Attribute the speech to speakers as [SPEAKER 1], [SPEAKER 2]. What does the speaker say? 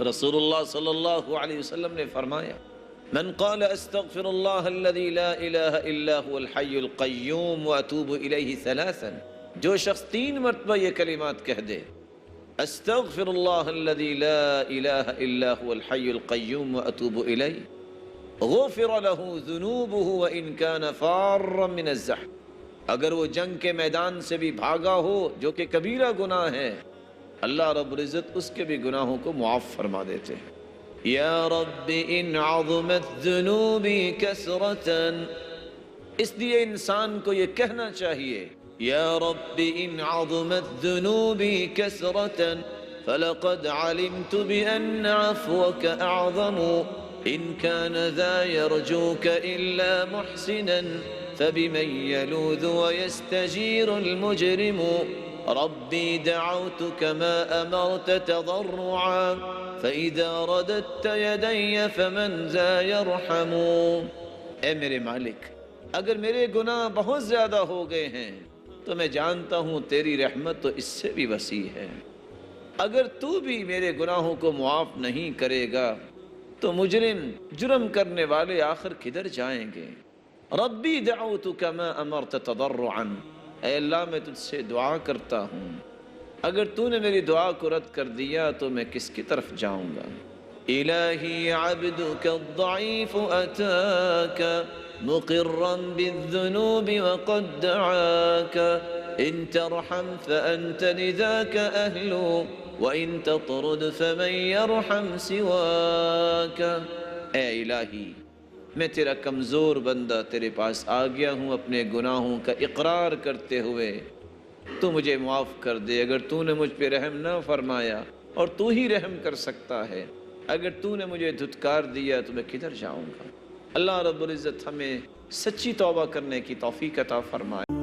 [SPEAKER 1] رسول اللہ صلی اللہ علیہ وسلم نے فرمایا من قال استغفر اللہ الذی لا الہ الا هو الحی القیوم واتوب الیہ ثلاثا، جو شخص 3 مرتبہ یہ کلمات کہہ دے، استغفر اللہ الذی لا الہ الا هو الحی القیوم واتوب الیہ، غفر له ذنوبه وان كان فارا من الزحف، اگر وہ جنگ کے میدان سے بھی بھاگا ہو جو کہ کبیرہ گناہ ہے، اللہ رب العزت اس کے بھی گناہوں کو معاف فرما دیتے ہیں۔ یا رب ان عظمت ذنوبی کثرتاً، اس لیے انسان کو یہ کہنا چاہیے یا رب ان عظمت ذنوبی کثرتاً فلقد علمت بأن عفوك اعظم ان كان ذا يرجوك الا محسنا فبمن يلوذ ويستجير المجرم ربي دعوتك ما أمرت تضرعا فإذا رددت يدي فمن ذا يرحم۔ اے میرے مالک، اگر میرے گناہ بہت زیادہ ہو گئے ہیں تو میں جانتا ہوں تیری رحمت تو اس سے بھی وسیع ہے، اگر تو بھی میرے گناہوں کو معاف نہیں کرے گا تو مجرم، جرم کرنے والے آخر کدھر جائیں گے؟ ربی دعوتک ما امرت تضرعا، اے اللہ میں تجھ سے دعا کرتا ہوں، اگر تو نے میری دعا کو رد کر دیا تو میں کس کی طرف جاؤں گا؟ الہی عبدک الضعیف اتاک مقرا بالذنوب وقد دعاک ان ترحم فانت لذاک اہل وان تطرد فمن یرحم سواک۔ اے الہی، میں تیرا کمزور بندہ تیرے پاس آ گیا ہوں اپنے گناہوں کا اقرار کرتے ہوئے، تو مجھے معاف کر دے، اگر تو نے مجھ پہ رحم نہ فرمایا اور تو ہی رحم کر سکتا ہے، اگر تو نے مجھے دھتکار دیا تو میں کدھر جاؤں گا؟ اللہ رب العزت ہمیں سچی توبہ کرنے کی توفیق عطا فرمائے۔